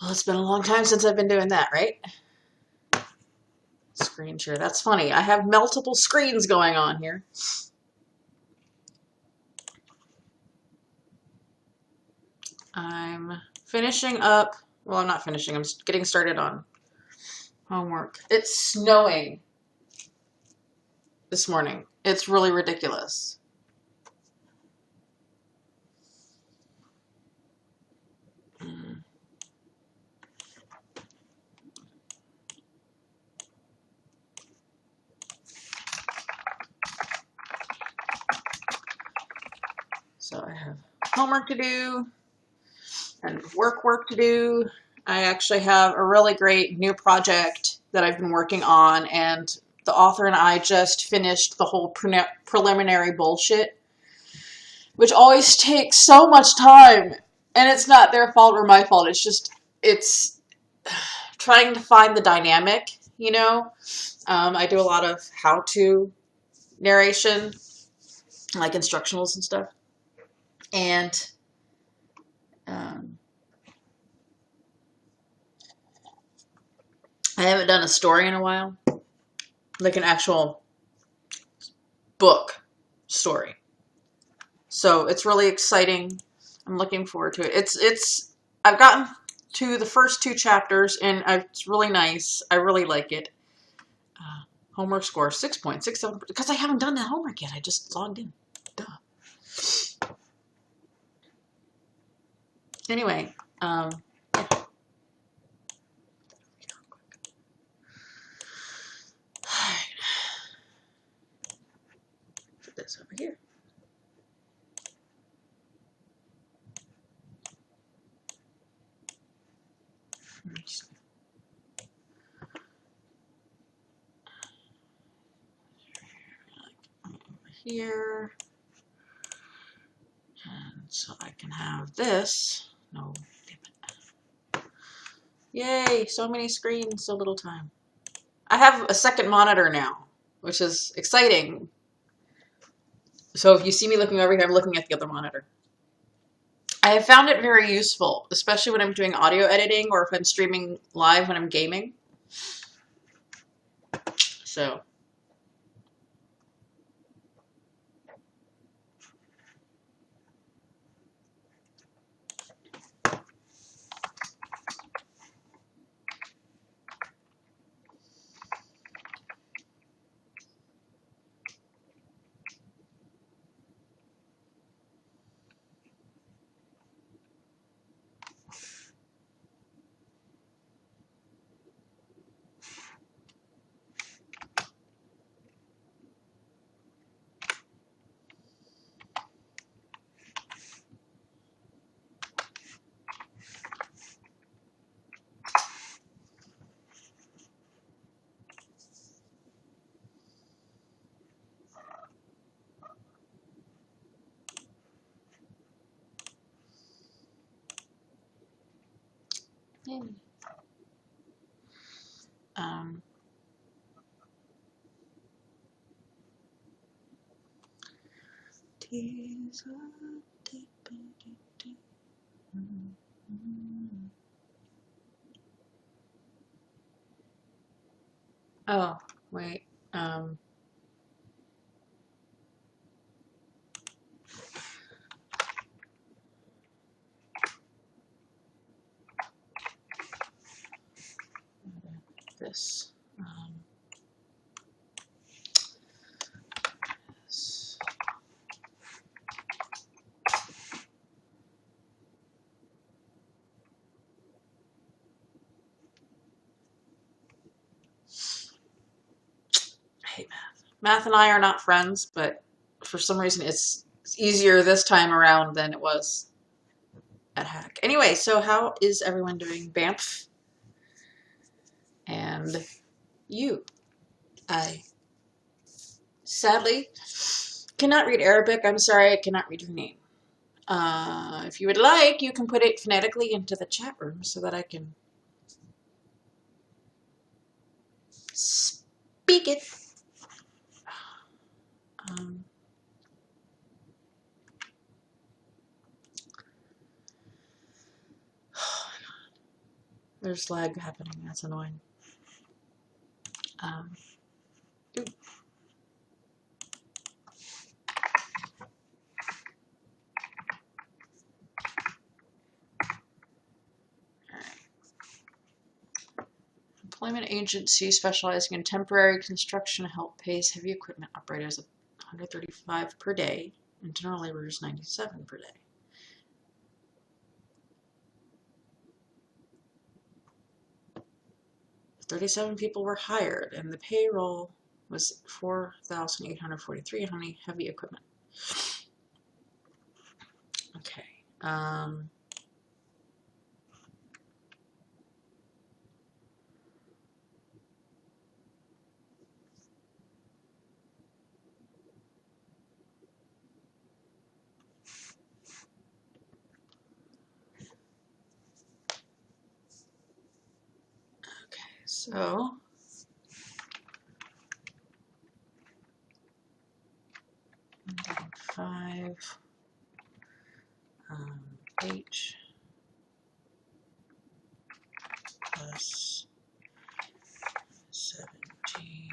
Well, it's been a long time since I've been doing that, right? Screen share. That's funny. I have multiple screens going on here. I'm finishing up. Well, I'm not finishing. I'm getting started on homework. It's snowing this morning. It's really ridiculous. So I have homework to do and work to do. I actually have a really great new project that I've been working on, and the author and I just finished the whole preliminary bullshit, which always takes so much time. And it's not their fault or my fault. It's trying to find the dynamic, you know? I do a lot of how-to narration, like instructionals and stuff. And I haven't done a story in a while, like an actual book story. So it's really exciting. I'm looking forward to it. I've gotten to the first 2 chapters, and it's really nice. I really like it. Homework score 6.67 because I haven't done the homework yet. I just logged in. Duh. Anyway, yeah. Put this over here. Here, and so I can have this. No, damn it. Yay, so many screens, so little time. I have a second monitor now, which is exciting. So if you see me looking over here, I'm looking at the other monitor. I have found it very useful, especially when I'm doing audio editing or if I'm streaming live when I'm gaming. So yeah. Um, oh, wait. This. This. I hate math. Math and I are not friends, but for some reason it's easier this time around than it was at Hack. Anyway, so how is everyone doing? Bamf. And you. I sadly cannot read Arabic. I'm sorry, I cannot read your name. If you would like, you can put it phonetically into the chat room so that I can speak it. there's lag happening. That's annoying. Ooh. Employment agency specializing in temporary construction help pays heavy equipment operators $135 per day and general laborers $97 per day. 37 people were hired, and the payroll was $4,843. How many heavy equipment? Okay. So, five H plus 7G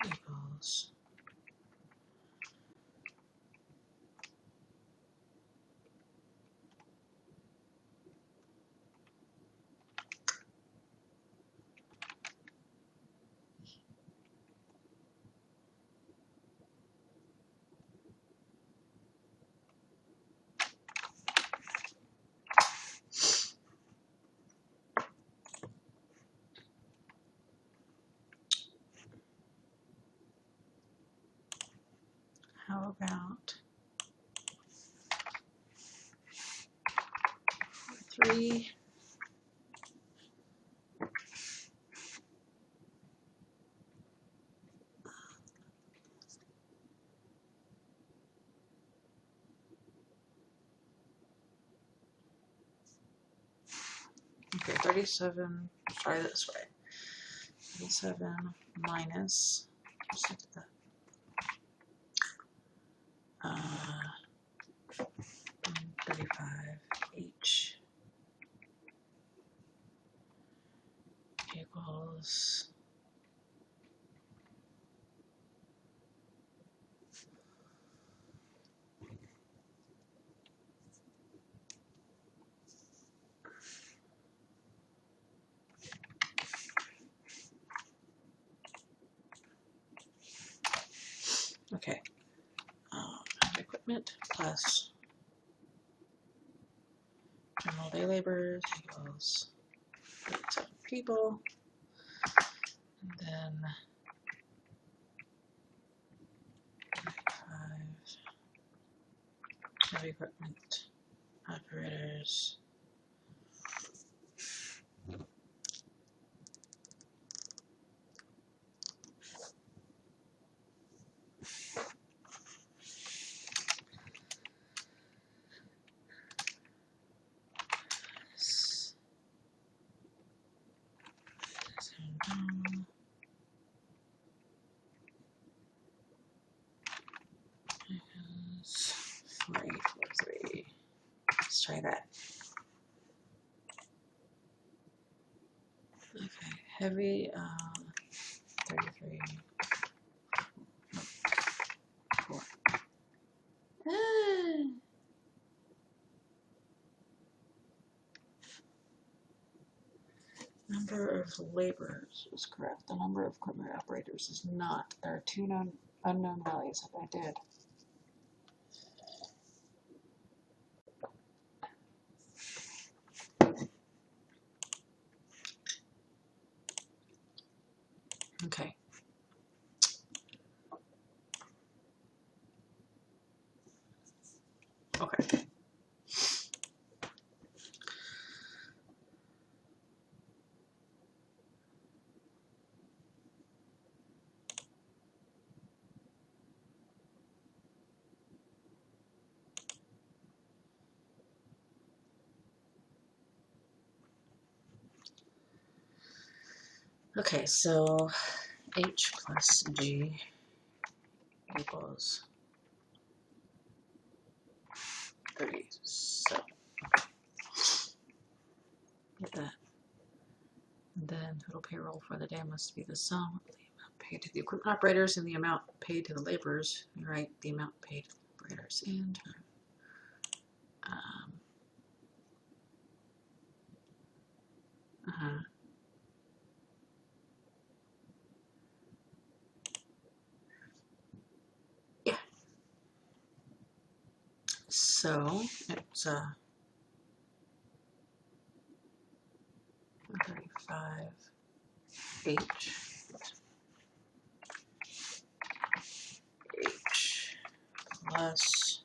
equals how about 3 okay, 37, try this way. 37 minus, just look at that, 35H equals okay. Equipment plus general day laborers equals 37 people, and then 5 heavy equipment operators. Three. Let's try that. Okay, heavy 33. 4. Number of laborers is correct. The number of equipment operators is not. There are two unknown values that I did. Okay. Okay. Okay, so H plus G equals 37. Get that. and total payroll for the day must be the sum of the amount paid to the equipment operators and the amount paid to the laborers. Right, the amount paid to the operators and yeah. So it's 135 H plus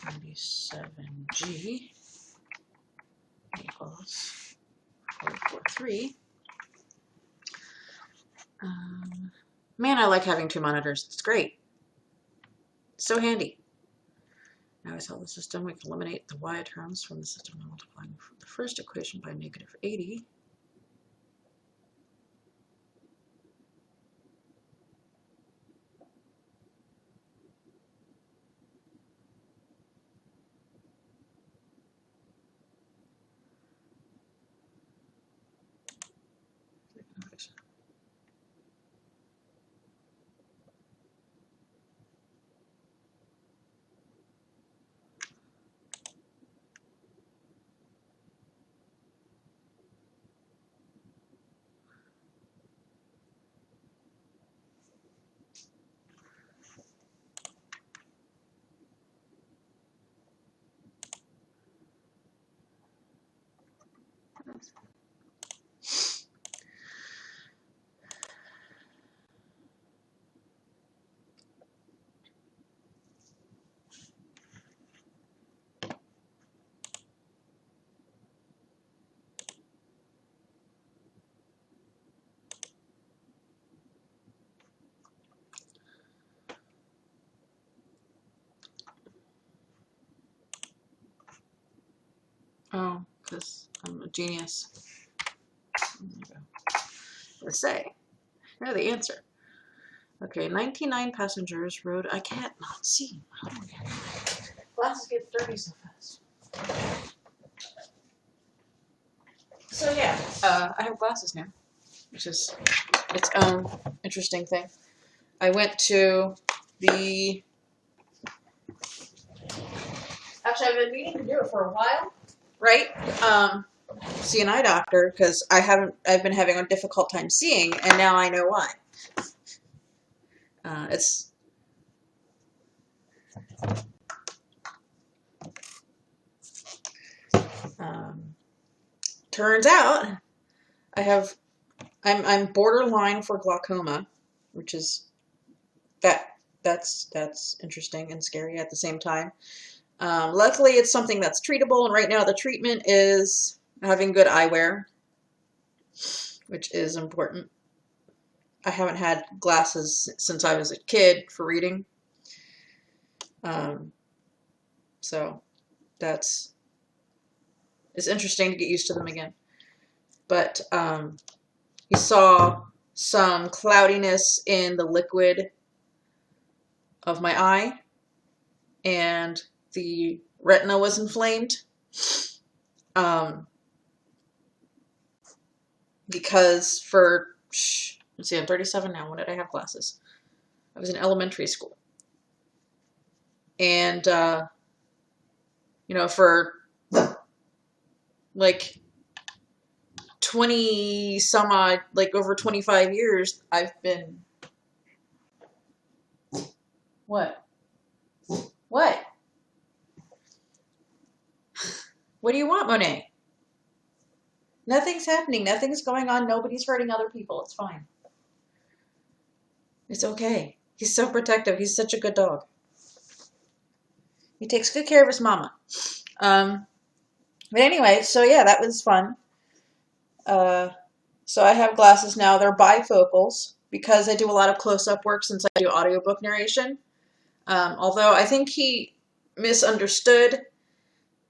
97G equals 443. Man, I like having two monitors. It's great. It's so handy. Now we solve the system. We can eliminate the y terms from the system by multiplying the first equation by -80. Oh, because I'm a genius. Let's say. Here's the answer. Okay, 99 passengers rode. I can't not see. Glasses get dirty so fast. So yeah, I have glasses now, which is its own interesting thing. I went to the. Actually, I've been meaning to do it for a while, right? See an eye doctor because I've been having a difficult time seeing, and now I know why. Turns out I'm borderline for glaucoma, which is that's interesting and scary at the same time. Luckily, it's something that's treatable, and right now the treatment is having good eyewear, which is important. I haven't had glasses since I was a kid for reading, so it's interesting to get used to them again. But he saw some cloudiness in the liquid of my eye, and the retina was inflamed. Because let's see, I'm 37 now. When did I have glasses? I was in elementary school. And, for like 20 some odd, like over 25 years, I've been. What? What? What do you want, Monet? Nothing's happening. Nothing's going on. Nobody's hurting other people. It's fine. It's okay. He's so protective. He's such a good dog. He takes good care of his mama. But anyway, so yeah, that was fun. So I have glasses now. They're bifocals because I do a lot of close-up work since I do audiobook narration. Although I think he misunderstood.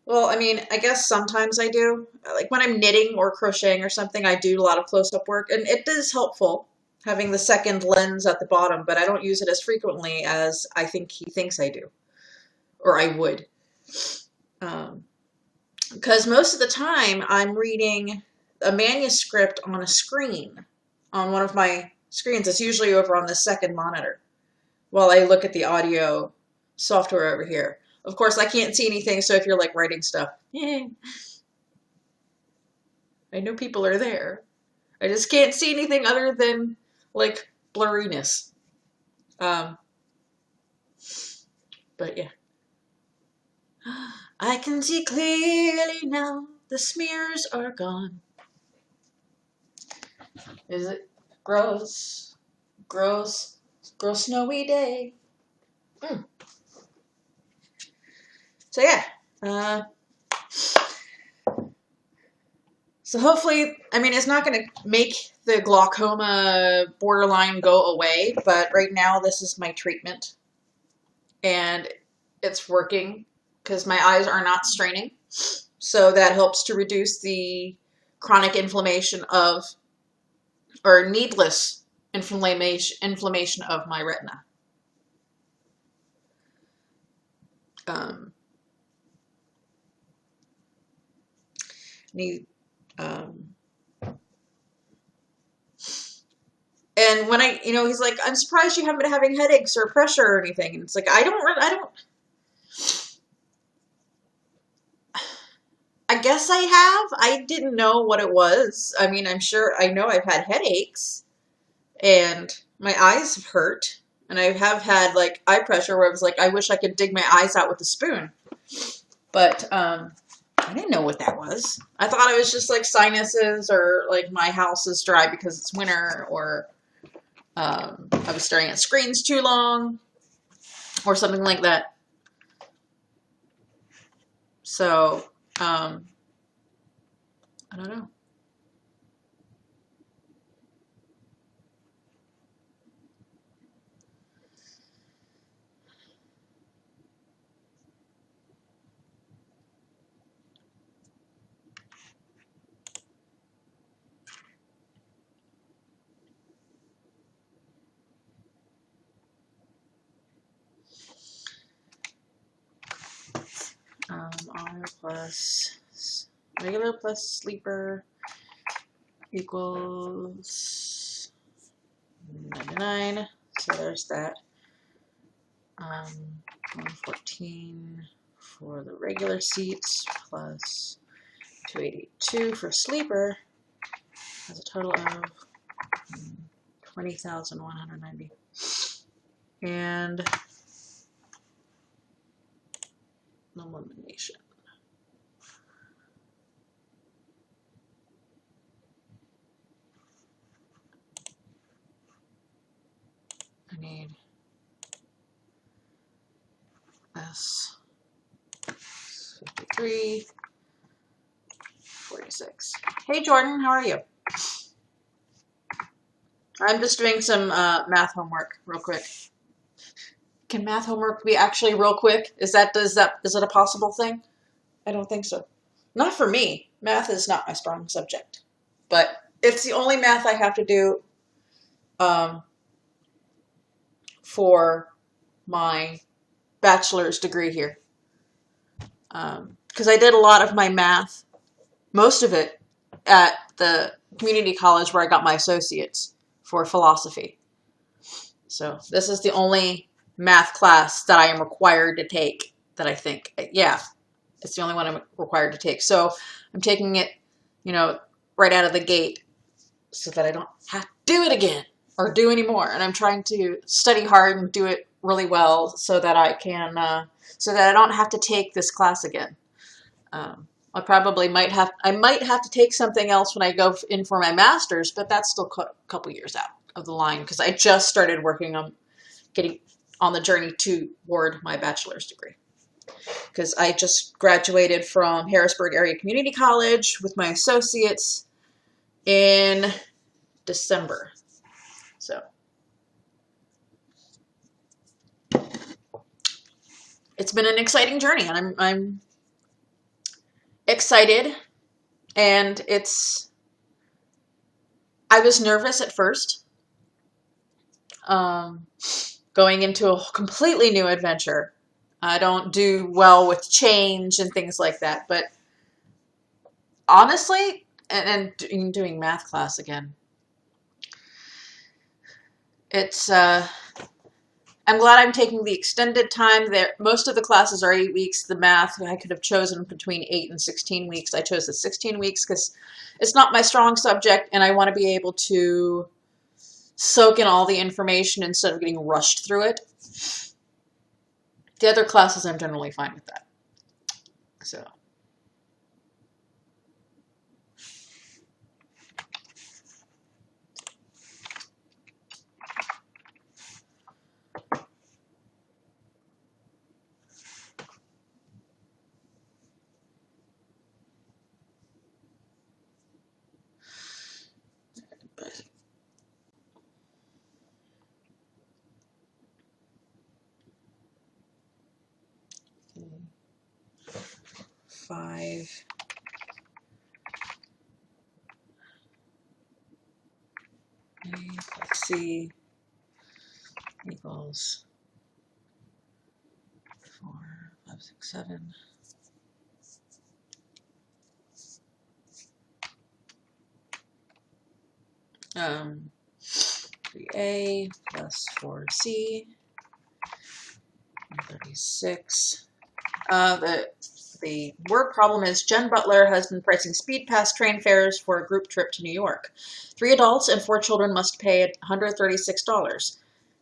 Well, I mean, I guess sometimes I do. Like when I'm knitting or crocheting or something, I do a lot of close-up work, and it is helpful having the second lens at the bottom, but I don't use it as frequently as I think he thinks I do, or I would. Because most of the time I'm reading a manuscript on a screen, on one of my screens. It's usually over on the second monitor while I look at the audio software over here. Of course, I can't see anything, so if you're like writing stuff, I know people are there. I just can't see anything other than like blurriness. But yeah. I can see clearly now, the smears are gone. Is it gross snowy day? So yeah, so hopefully, I mean, it's not going to make the glaucoma borderline go away, but right now this is my treatment, and it's working because my eyes are not straining, so that helps to reduce the chronic inflammation of, or needless inflammation of my retina. And when he's like, I'm surprised you haven't been having headaches or pressure or anything. And it's like, I guess I have. I didn't know what it was. I mean, I know I've had headaches and my eyes have hurt. And I have had like eye pressure where I was like, I wish I could dig my eyes out with a spoon. But I didn't know what that was. I thought it was just like sinuses, or like my house is dry because it's winter, or I was staring at screens too long, or something like that. So, I don't know. R plus regular plus sleeper equals 99. So there's that. 114 for the regular seats plus 282 for sleeper has a total of 20,190. And elimination. I need S 53 46. Hey Jordan, how are you? I'm just doing some math homework real quick. Can math homework be actually real quick? Is it a possible thing? I don't think so. Not for me. Math is not my strong subject. But it's the only math I have to do for my bachelor's degree here. Because I did a lot of my math, most of it, at the community college where I got my associates for philosophy. So this is the only math class that I am required to take that I think, yeah, it's the only one I'm required to take. So I'm taking it, right out of the gate so that I don't have to do it again or do anymore. And I'm trying to study hard and do it really well so that I can, so that I don't have to take this class again. I might have to take something else when I go in for my master's, but that's still a couple years out of the line because I just started working on getting on the journey toward my bachelor's degree. Because I just graduated from Harrisburg Area Community College with my associates in December. So it's been an exciting journey, and I'm excited, and I was nervous at first, going into a completely new adventure. I don't do well with change and things like that, but honestly, and doing math class again. It's I'm glad I'm taking the extended time there. Most of the classes are 8 weeks. The math, I could have chosen between 8 and 16 weeks. I chose the 16 weeks because it's not my strong subject, and I want to be able to soak in all the information instead of getting rushed through it. The other classes, I'm generally fine with that. So. Five. A plus C equals 4, 5, 6, 7. Um, 3A plus 4C, 36. The word problem is Jen Butler has been pricing speed pass train fares for a group trip to New York. 3 adults and 4 children must pay $136.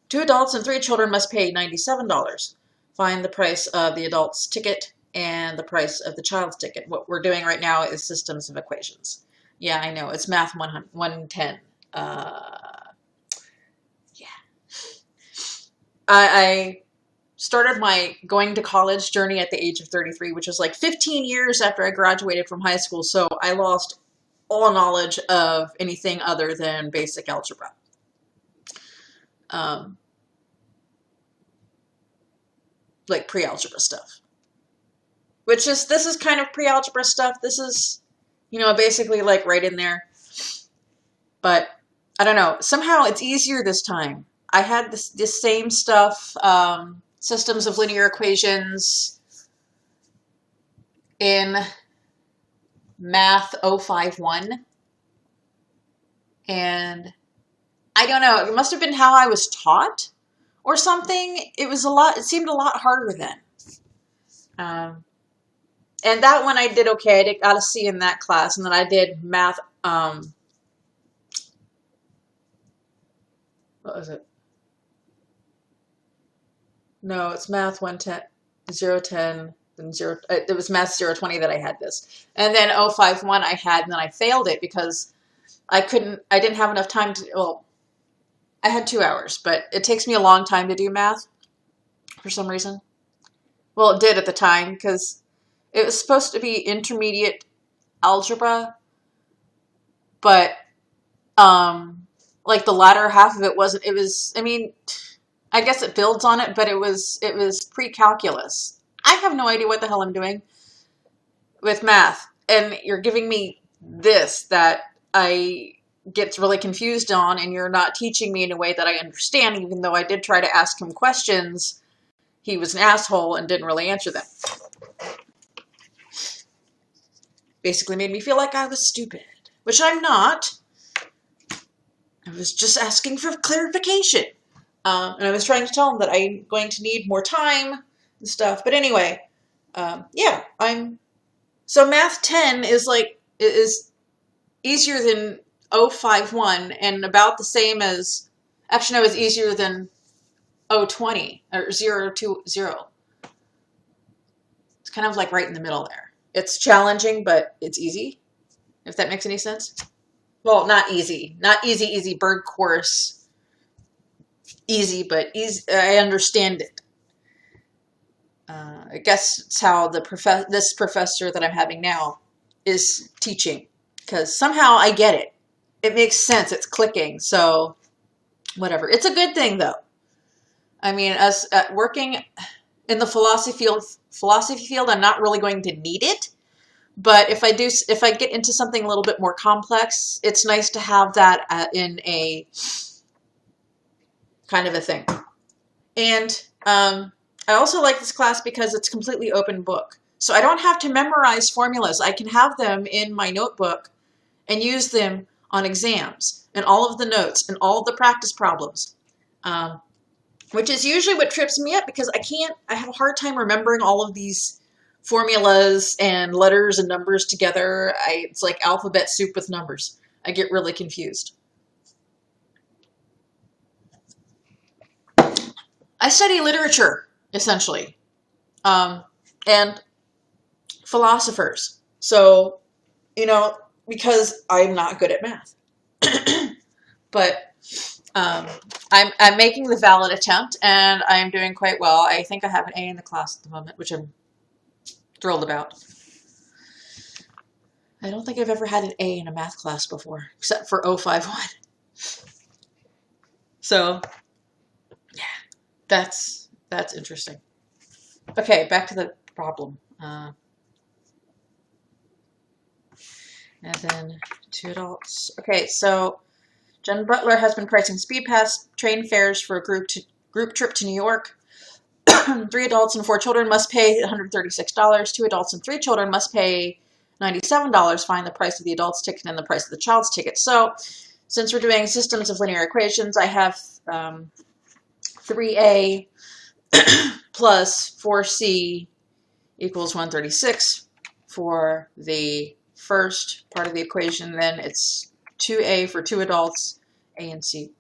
2 adults and 3 children must pay $97. Find the price of the adult's ticket and the price of the child's ticket. What we're doing right now is systems of equations. Yeah, I know. It's math 110. Yeah. I started my going to college journey at the age of 33, which was like 15 years after I graduated from high school. So I lost all knowledge of anything other than basic algebra. Like pre-algebra stuff. This is kind of pre-algebra stuff. This is, basically like right in there. But I don't know. Somehow it's easier this time. I had this same stuff, systems of linear equations in Math 051. And I don't know. It must have been how I was taught or something. It seemed a lot harder then. And that one I did okay. I got a C in that class. And then I did math, what was it? No, it's math 110, 010, and 0, it was math 020 that I had this. And then 051 I had, and then I failed it because I didn't have enough time to, well, I had 2 hours, but it takes me a long time to do math for some reason. Well, it did at the time because it was supposed to be intermediate algebra, but like the latter half of it wasn't. I guess it builds on it, but it was pre-calculus. I have no idea what the hell I'm doing with math, and you're giving me this that I get really confused on, and you're not teaching me in a way that I understand, even though I did try to ask him questions. He was an asshole and didn't really answer them. Basically made me feel like I was stupid, which I'm not. I was just asking for clarification. And I was trying to tell him that I'm going to need more time and stuff. But anyway, yeah, so math 10 is easier than 051 and about the same as, actually no, it's easier than 020 or 020. It's kind of like right in the middle there. It's challenging, but it's easy, if that makes any sense. Well, not easy. Not easy bird course. Easy, but easy. I understand it. I guess it's how this professor that I'm having now is teaching, because somehow I get it. It makes sense. It's clicking. So whatever. It's a good thing, though. I mean, as working in the philosophy field, I'm not really going to need it. But if I get into something a little bit more complex, it's nice to have that in a kind of a thing. And I also like this class because it's completely open book. So I don't have to memorize formulas. I can have them in my notebook and use them on exams and all of the notes and all of the practice problems, which is usually what trips me up because I have a hard time remembering all of these formulas and letters and numbers together. It's like alphabet soup with numbers. I get really confused. I study literature, essentially, and philosophers. So, because I'm not good at math. But I'm making the valid attempt, and I'm doing quite well. I think I have an A in the class at the moment, which I'm thrilled about. I don't think I've ever had an A in a math class before, except for 051. So, yeah, that's interesting. Okay, back to the problem. And then 2 adults. Okay, so Jen Butler has been pricing speed pass train fares for a group trip to New York. 3 adults and 4 children must pay $136. 2 adults and 3 children must pay $97. Find the price of the adult's ticket and the price of the child's ticket. So, since we're doing systems of linear equations, I have 3a plus 4c equals 136 for the first part of the equation. Then it's 2a for 2 adults, a and c.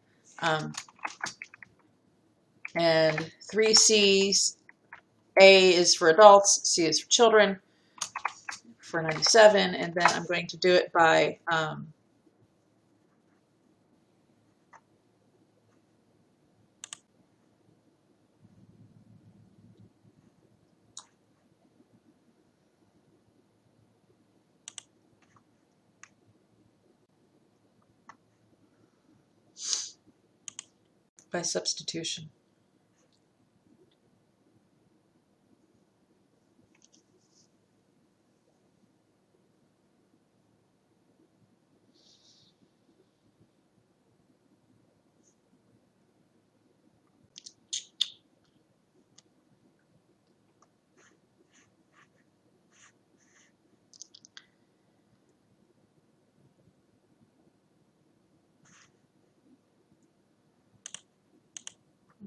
And 3c, a is for adults, c is for children, for 97. And then I'm going to do it by substitution.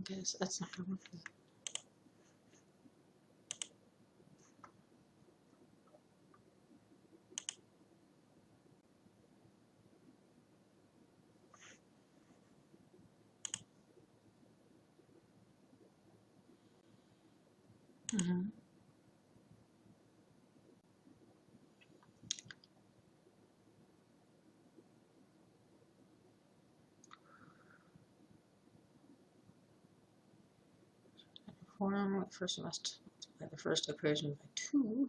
Okay, so that's not going to work. Mm-hmm. First, I must multiply the first equation by 2.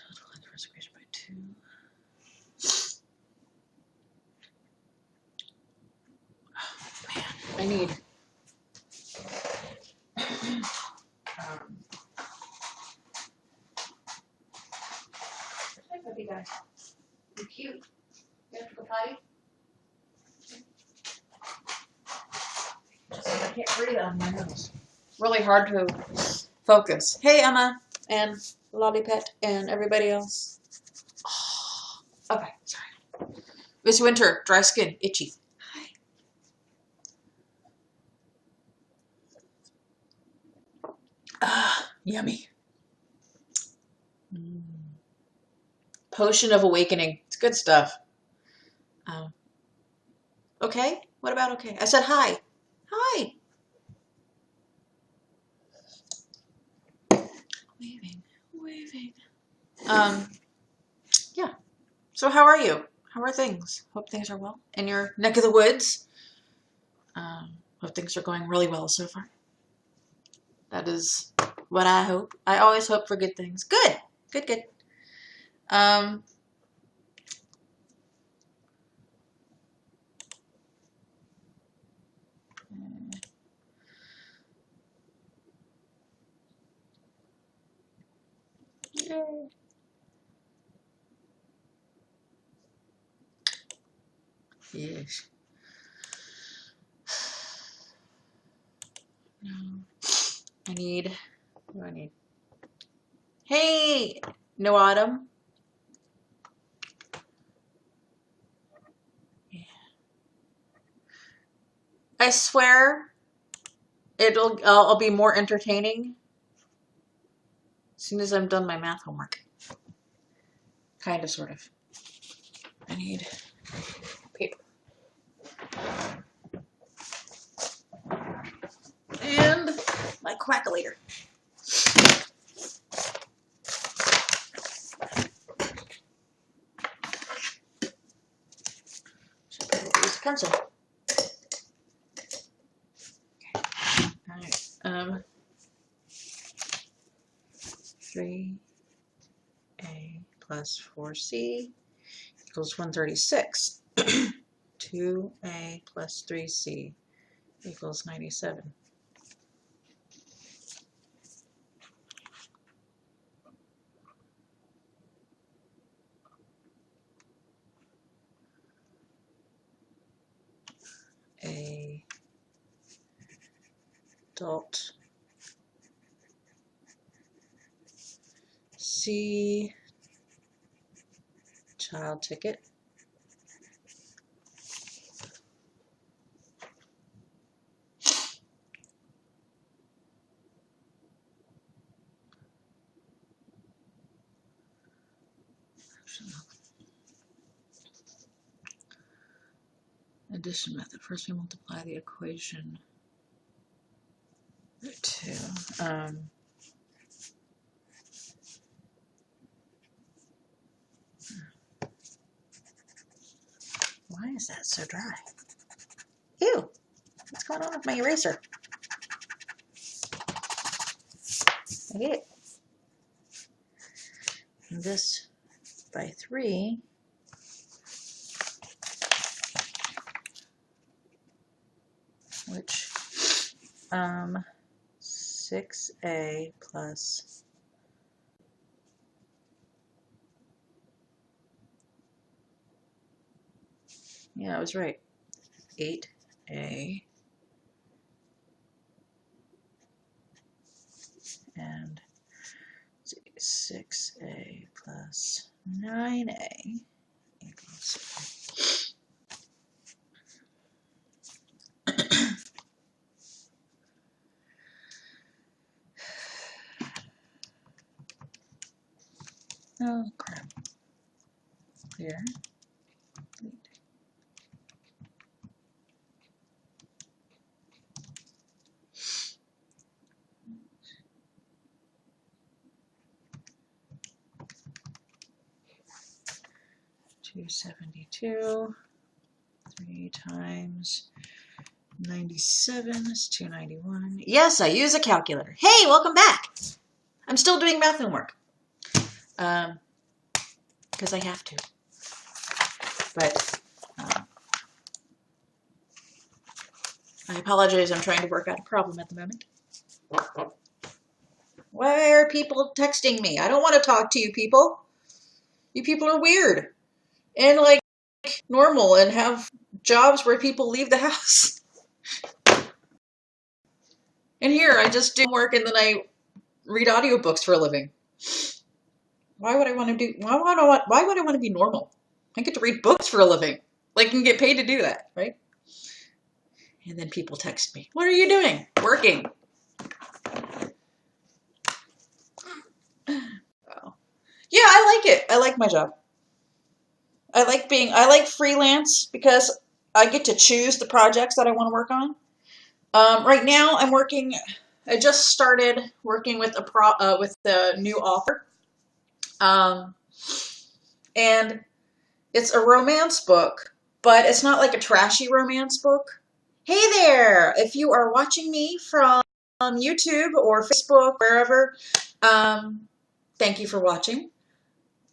Multiply the first equation by 2. Oh, man, I need. Hi, puppy guy. You're cute. You have to go potty? I can't breathe on my nose. Really hard to focus. Hey, Emma and Lollipet and everybody else. Oh, okay, sorry. Miss Winter, dry skin, itchy. Hi. Ah, yummy. Potion of Awakening. It's good stuff. Okay? What about okay? I said hi. Hi. Waving. Yeah. So how are you? How are things? Hope things are well in your neck of the woods. Hope things are going really well so far. That is what I hope. I always hope for good things. Good. Good. Yay. Yes. No. I need, what do I need? Hey, no autumn. Yeah. I swear I'll be more entertaining as soon as I'm done my math homework. Kind of, sort of. I need paper. And my quackalator. Should probably use a pencil. Alright. 3a plus 4c equals 136. 2a plus 3c equals 97. A adult C child ticket addition method. First we multiply the equation by 2. Why is that so dry? Ew, what's going on with my eraser? I hate it. And this by 3 which 6a plus I was right. 8a and 6a plus 9a equals oh crap. Clear. 272, 3 times 97 is 291. Yes, I use a calculator. Hey, welcome back. I'm still doing math homework. Because I have to. But I apologize, I'm trying to work out a problem at the moment. Why are people texting me? I don't want to talk to you people. You people are weird. And like normal and have jobs where people leave the house. And here I just do work and then I read audiobooks for a living. Why would I want to do why would I want to be normal? I get to read books for a living. Like, and get paid to do that, right? And then people text me, "What are you doing?" "Working." Oh. Yeah, I like it. I like my job. I like freelance because I get to choose the projects that I want to work on. Right now I just started working with a new author. And it's a romance book, but it's not like a trashy romance book. Hey there! If you are watching me from YouTube or Facebook, wherever, thank you for watching.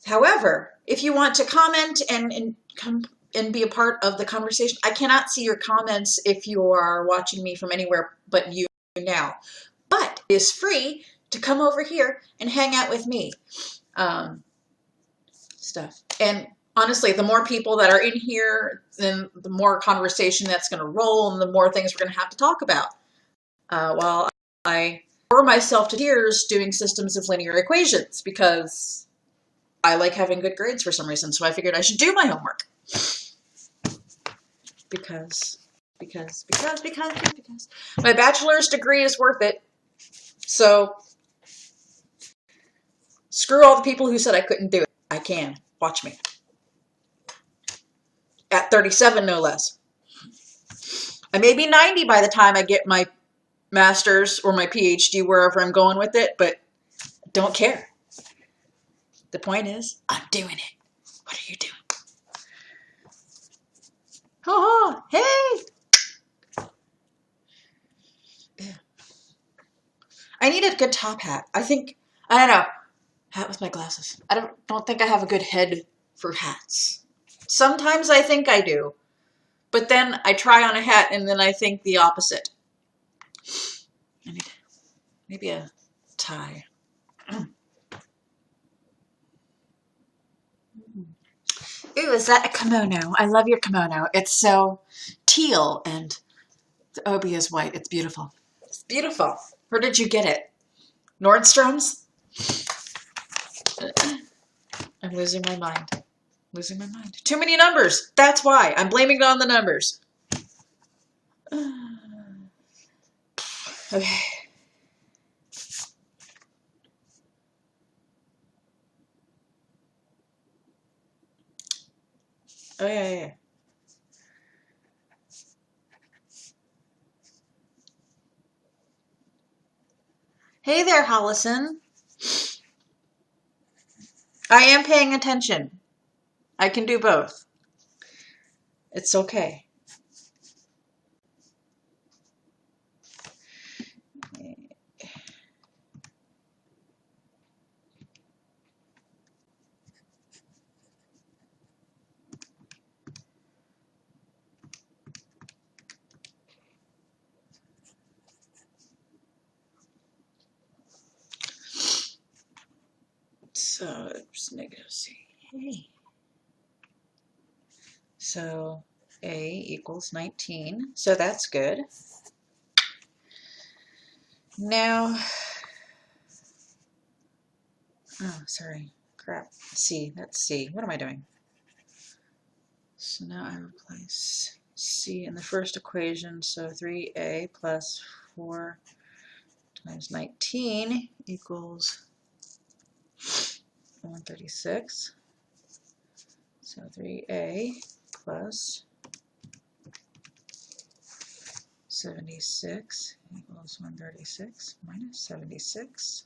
However, if you want to comment and come and be a part of the conversation, I cannot see your comments if you are watching me from anywhere but YouNow. But it is free to come over here and hang out with me. Stuff. And honestly, the more people that are in here, then the more conversation that's going to roll and the more things we're going to have to talk about. While I bore myself to tears doing systems of linear equations because I like having good grades for some reason. So I figured I should do my homework. Because my bachelor's degree is worth it. So screw all the people who said I couldn't do it. I can. Watch me. At 37, no less. I may be 90 by the time I get my master's or my PhD, wherever I'm going with it, but don't care. The point is, I'm doing it. What are you doing? Ha ha! Hey! Yeah. I need a good top hat. I don't know. Hat with my glasses. I don't think I have a good head for hats. Sometimes I think I do, but then I try on a hat and then I think the opposite. I need maybe a tie. Ooh, is that a kimono? I love your kimono. It's so teal and the obi is white. It's beautiful. It's beautiful. Where did you get it? Nordstrom's? I'm losing my mind. Losing my mind. Too many numbers. That's why. I'm blaming it on the numbers. Okay. Oh, yeah. Hey there, Hollison. I am paying attention. I can do both. It's okay. So it's negative C. Hey. So A equals 19. So that's good. Now, oh, sorry. Crap. C. That's C. What am I doing? So now I replace C in the first equation. So 3A plus 4 times 19 equals 136. So 3A plus 76 equals 136 minus 76.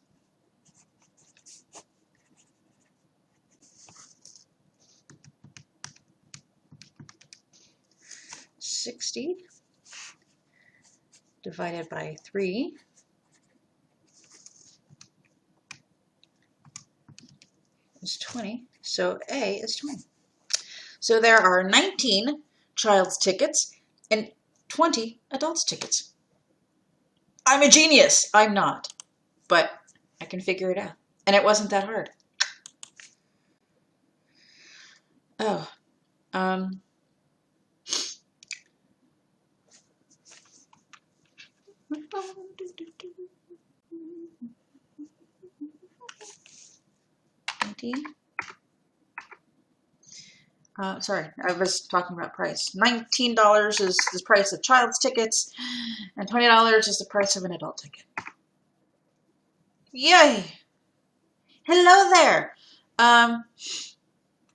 60 divided by 3 is 20. So A is 20. So there are 19 child's tickets and 20 adults tickets. I'm a genius. I'm not, but I can figure it out. And it wasn't that hard. Oh, sorry, I was talking about price. $19 is the price of child's tickets, and $20 is the price of an adult ticket. Yay! Hello there!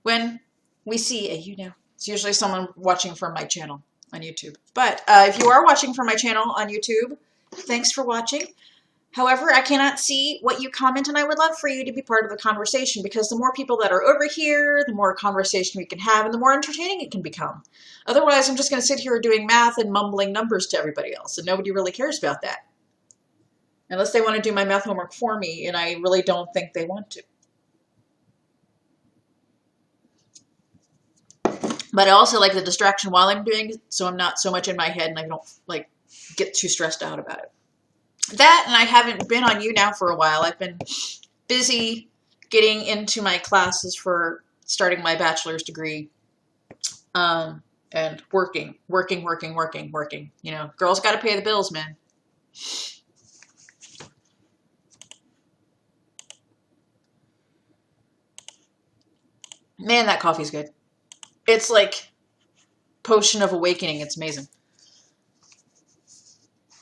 When we see a YouNow, it's usually someone watching from my channel on YouTube. But if you are watching from my channel on YouTube, thanks for watching. However, I cannot see what you comment, and I would love for you to be part of the conversation because the more people that are over here, the more conversation we can have, and the more entertaining it can become. Otherwise, I'm just going to sit here doing math and mumbling numbers to everybody else, and nobody really cares about that. Unless they want to do my math homework for me, and I really don't think they want to. But I also like the distraction while I'm doing it, so I'm not so much in my head and I don't like get too stressed out about it. That, and I haven't been on YouNow for a while. I've been busy getting into my classes for starting my bachelor's degree, and working. You know, girls got to pay the bills, man. Man, that coffee's good. It's like potion of awakening. It's amazing.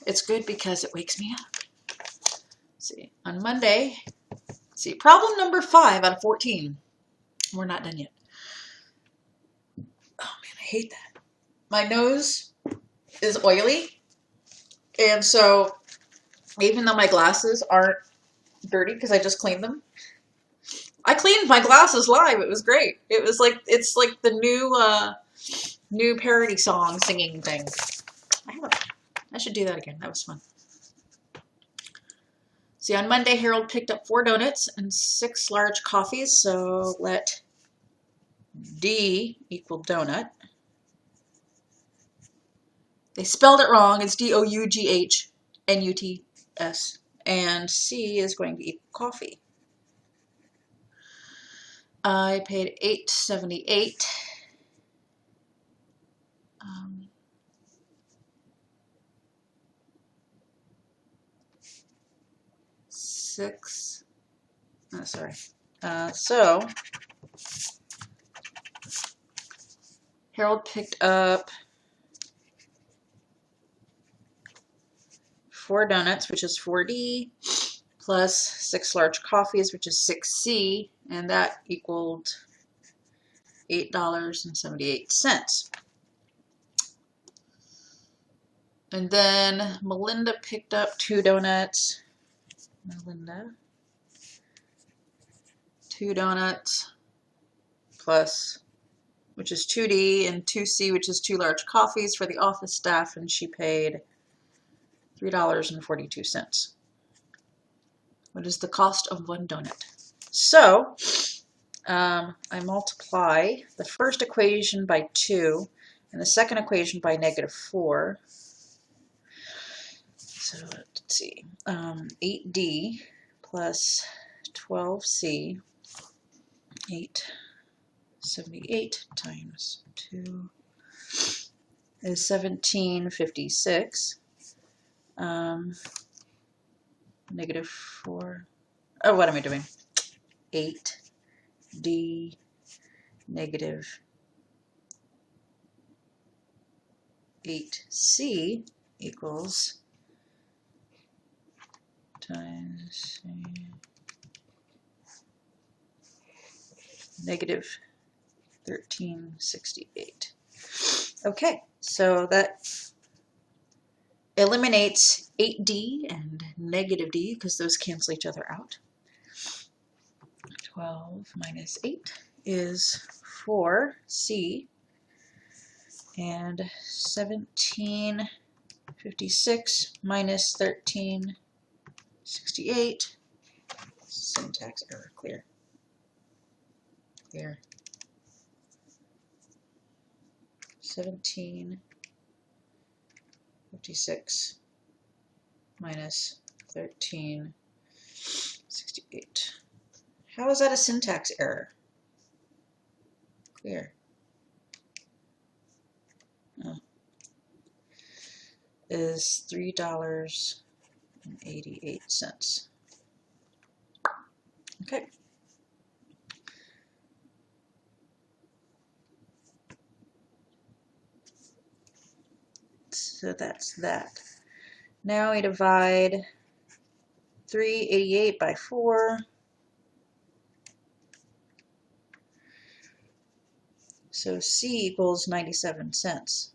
It's good because it wakes me up. Let's see, on Monday, let's see, problem number 5 out of 14. We're not done yet. Oh man, I hate that. My nose is oily, and so even though my glasses aren't dirty because I just cleaned them, I cleaned my glasses live. It was great. It was like, it's like the new parody song singing thing. I should do that again. That was fun. See, on Monday, Harold picked up 4 donuts and 6 large coffees, so let D equal donut. They spelled it wrong. It's DOUGHNUTS. And C is going to equal coffee. I paid $8.78. So Harold picked up 4 donuts, which is 4D, plus 6 large coffees, which is 6C, and that equaled $8.78. And then Melinda picked up 2 donuts. Melinda, 2 donuts plus, which is 2D, and 2C, which is 2 large coffees for the office staff, and she paid $3.42. What is the cost of 1 donut? So I multiply the first equation by 2 and the second equation by -4. So let's see, 8D plus 12C, 878 times 2 is 1756. -4. Oh, what am I doing? 8D negative 8C equals times negative 1368. Okay, so that eliminates 8D and -D because those cancel each other out. 12 minus 8 is 4C, and 1756 minus 1368. Syntax error, clear. 1756 minus 1368. How is that a syntax error? Clear. Oh. Is $3.88. Okay. So that's that. Now we divide 388 by 4. So C equals 97 cents.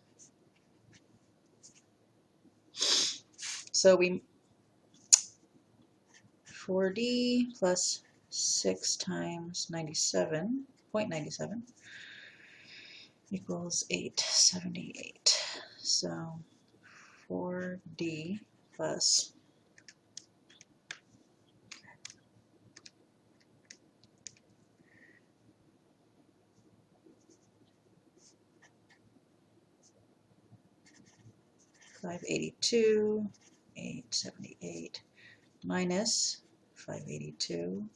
So we 4D plus 6 times 97.97 equals 878. So 4D plus 582, 878 minus 582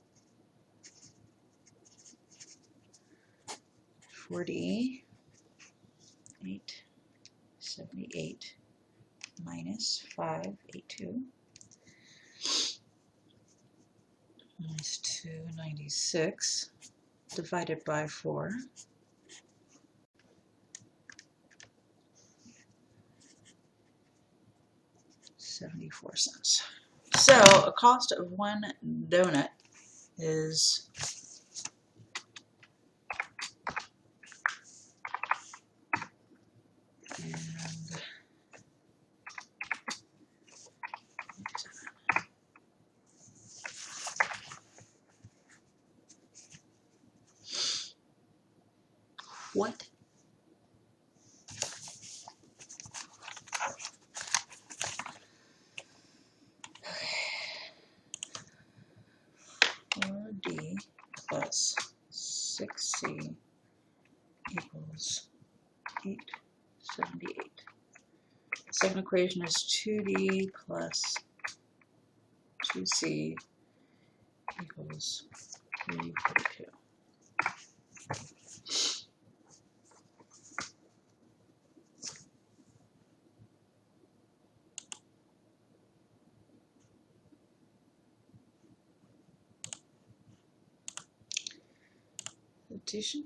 4D, 878 minus 582 minus 296 divided by 4. 74 cents. So a cost of one donut is what? Okay. 4D plus 6C equals 878. The second equation is 2D plus 2C equals 342. Addition.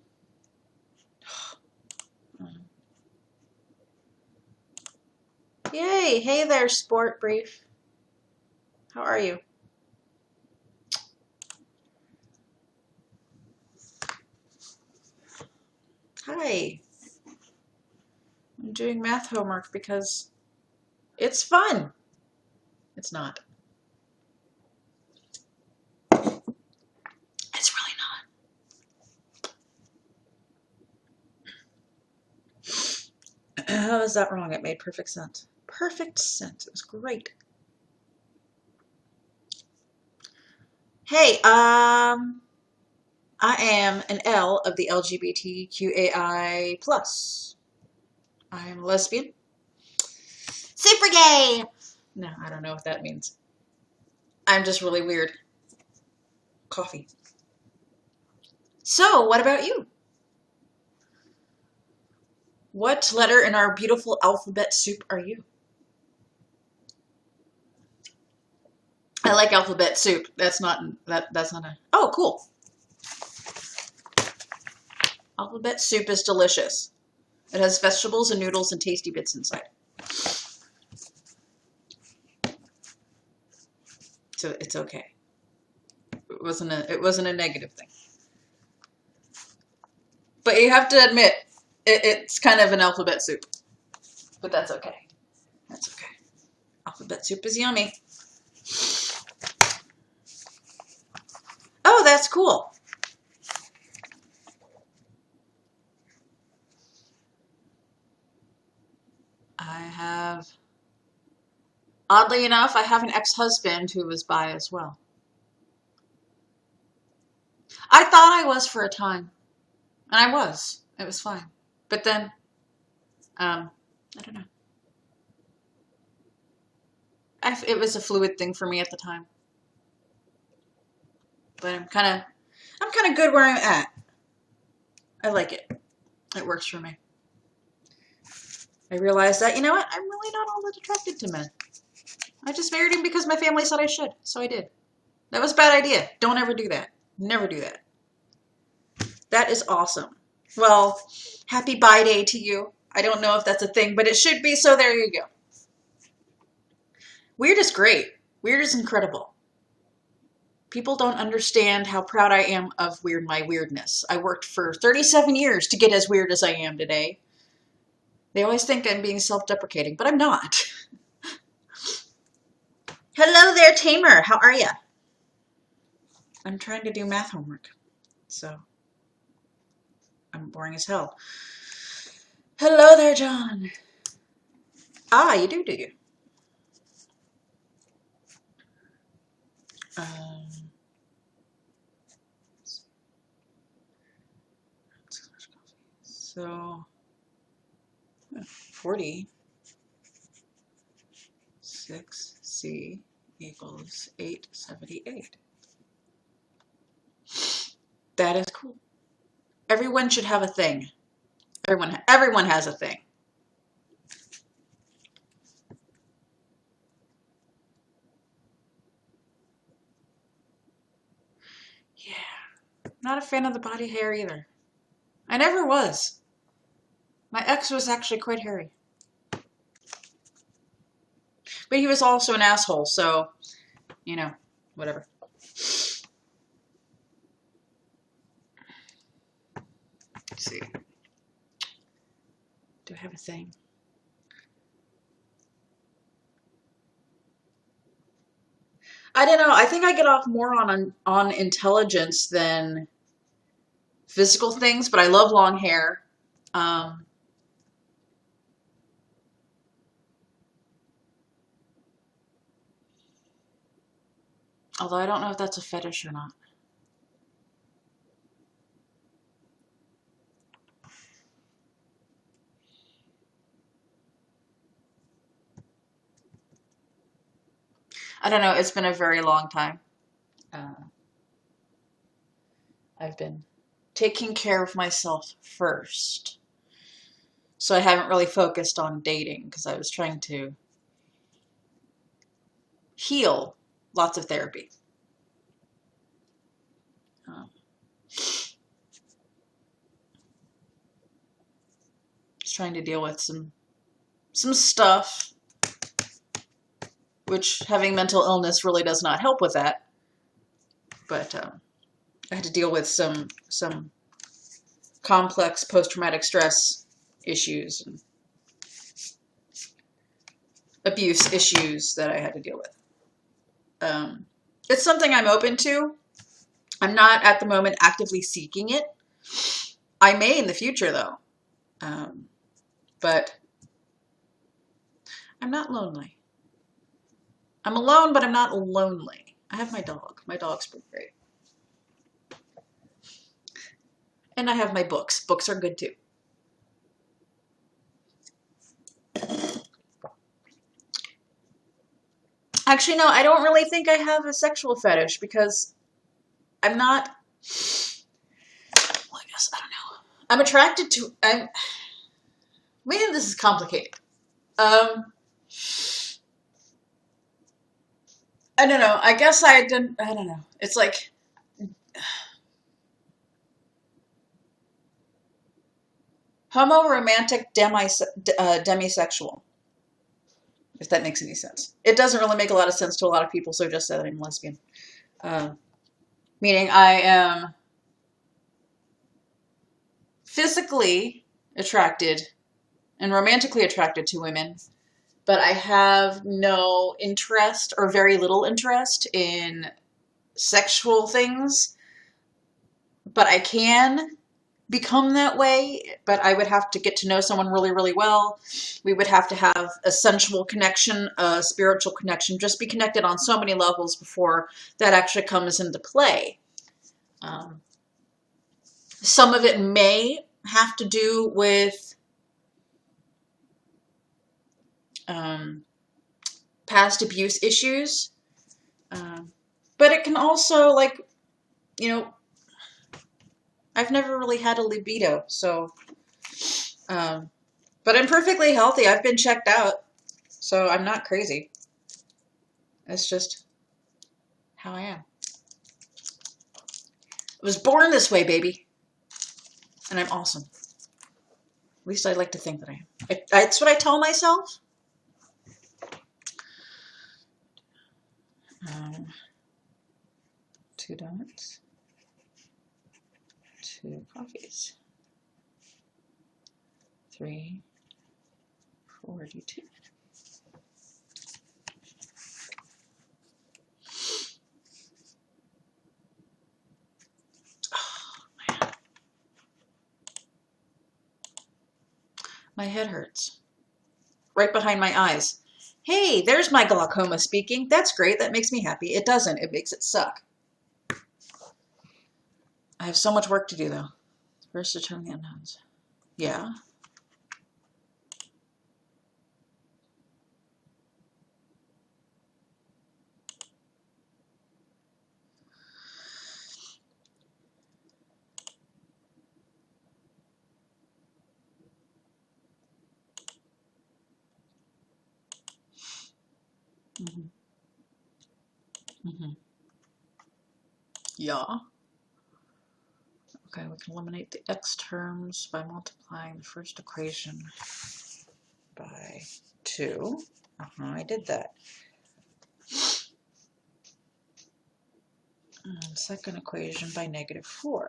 Yay! Hey there, Sport Brief. How are you? Hi. I'm doing math homework because it's fun. It's not. It's really not. How is that wrong? It made perfect sense. Perfect sense. It was great. Hey, I am an L of the LGBTQAI+. I am a lesbian. Super gay! No, I don't know what that means. I'm just really weird. Coffee. So, what about you? What letter in our beautiful alphabet soup are you? I like alphabet soup. That's not a. Oh, cool. Alphabet soup is delicious. It has vegetables and noodles and tasty bits inside. So it's okay. It wasn't a negative thing. But you have to admit, it's kind of an alphabet soup. But that's okay. That's okay. Alphabet soup is yummy. Oh, that's cool. Oddly enough, I have an ex-husband who was bi as well. I thought I was for a time. And I was. It was fine. But then, I don't know. It was a fluid thing for me at the time. But I'm kind of good where I'm at. I like it. It works for me. I realized that, you know what? I'm really not all that attracted to men. I just married him because my family said I should, so I did. That was a bad idea. Don't ever do that. Never do that. That is awesome. Well, happy bi day to you. I don't know if that's a thing, but it should be, so there you go. Weird is great. Weird is incredible. People don't understand how proud I am of my weirdness. I worked for 37 years to get as weird as I am today. They always think I'm being self-deprecating, but I'm not. Hello there, Tamer. How are you? I'm trying to do math homework, so I'm boring as hell. Hello there, John. Ah, you do you? So 40 6C equals 878. That is cool. Everyone should have a thing. Everyone has a thing. Yeah. Not a fan of the body hair either. I never was. My ex was actually quite hairy. But he was also an asshole, so, you know, whatever. Let's see. Do I have a thing? I don't know. I think I get off more on intelligence than physical things, but I love long hair. Although I don't know if that's a fetish or not. I don't know. It's been a very long time. I've been taking care of myself first. So I haven't really focused on dating because I was trying to heal. Lots of therapy. Just trying to deal with some stuff, which having mental illness really does not help with that. But I had to deal with some complex post-traumatic stress issues and abuse issues that I had to deal with. It's something I'm open to. I'm not at the moment actively seeking it. I may in the future though. But I'm not lonely. I'm alone, but I'm not lonely. I have my dog. My dog's pretty great. And I have my books. Books are good too. Actually, no, I don't really think I have a sexual fetish because I'm not. Well, I guess I don't know. I'm attracted to. Maybe this is complicated. I don't know. I guess I didn't. I don't know. It's like homo-romantic demisexual. If that makes any sense. It doesn't really make a lot of sense to a lot of people, so just say that I'm lesbian. Meaning I am physically attracted and romantically attracted to women, but I have no interest or very little interest in sexual things. But I can become that way, but I would have to get to know someone really, really well. We would have to have a sensual connection, a spiritual connection, just be connected on so many levels before that actually comes into play. Some of it may have to do with past abuse issues, but it can also, like, you know, I've never really had a libido, so, but I'm perfectly healthy. I've been checked out, so I'm not crazy. It's just how I am. I was born this way, baby, and I'm awesome. At least I'd like to think that I am. That's what I tell myself. 2 donuts, 2 coffees, 3.42. Oh, man. My head hurts. Right behind my eyes. Hey, there's my glaucoma speaking. That's great. That makes me happy. It doesn't. It makes it suck. I have so much work to do, though. First, determine the unknowns. Yeah. Yeah. Okay, we can eliminate the x terms by multiplying the first equation by 2. I did that. And second equation by -4.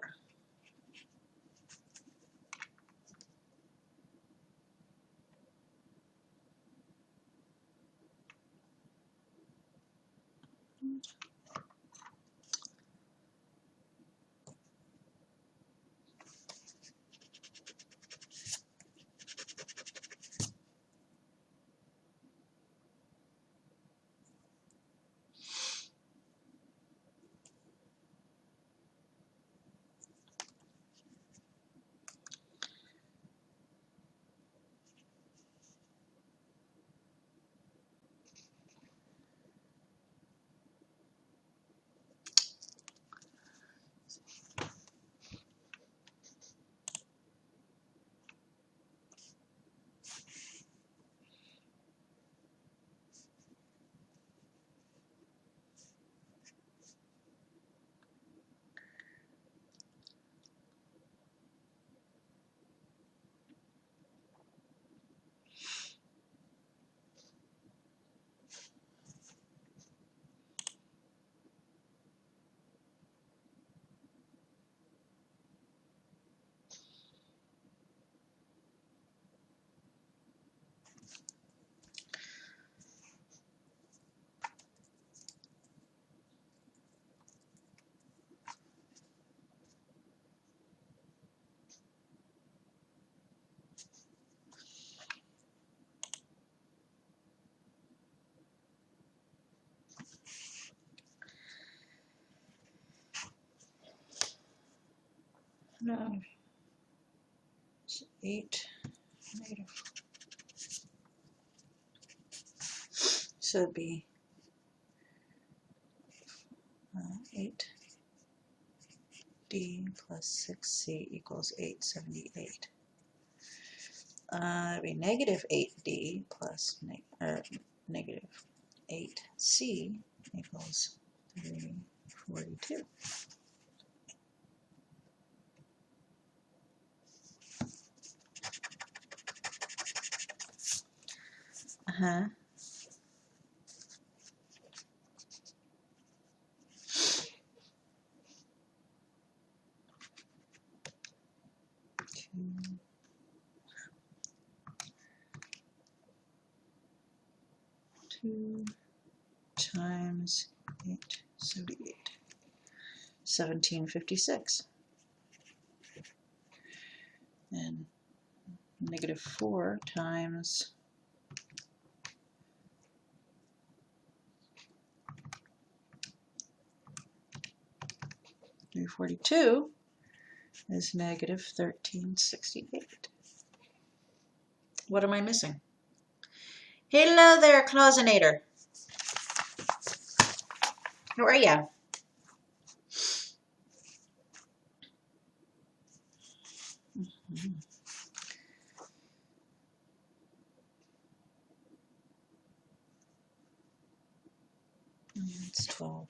No. It's 8 negative. So it'd be 8d plus 6c equals 878. It'd be -8d plus negative 8c equals 342. Uh-huh. Two times 878. 1756. And -4 times 342 is -1368. What am I missing? Hello there, Clausinator. How are ya? It's 12.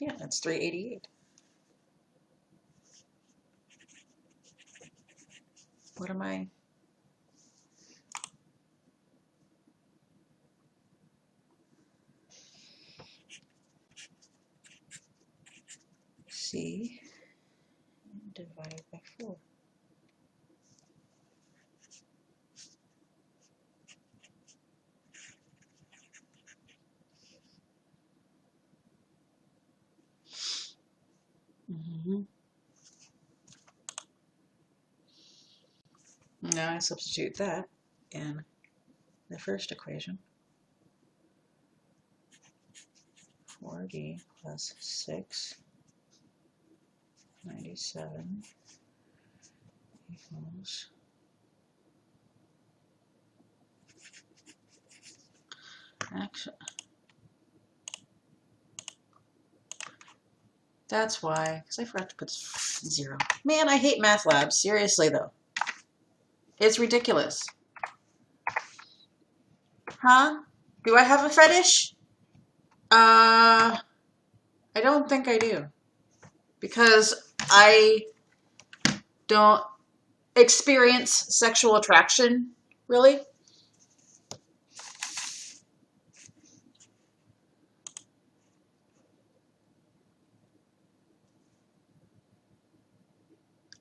Yeah, that's 388. What am I? C divided by 4. Now I substitute that in the first equation. 4D plus 6, 97 equals X. That's why, because I forgot to put 0. Man, I hate math labs. Seriously, though. It's ridiculous. Huh? Do I have a fetish? I don't think I do. Because I don't experience sexual attraction, really.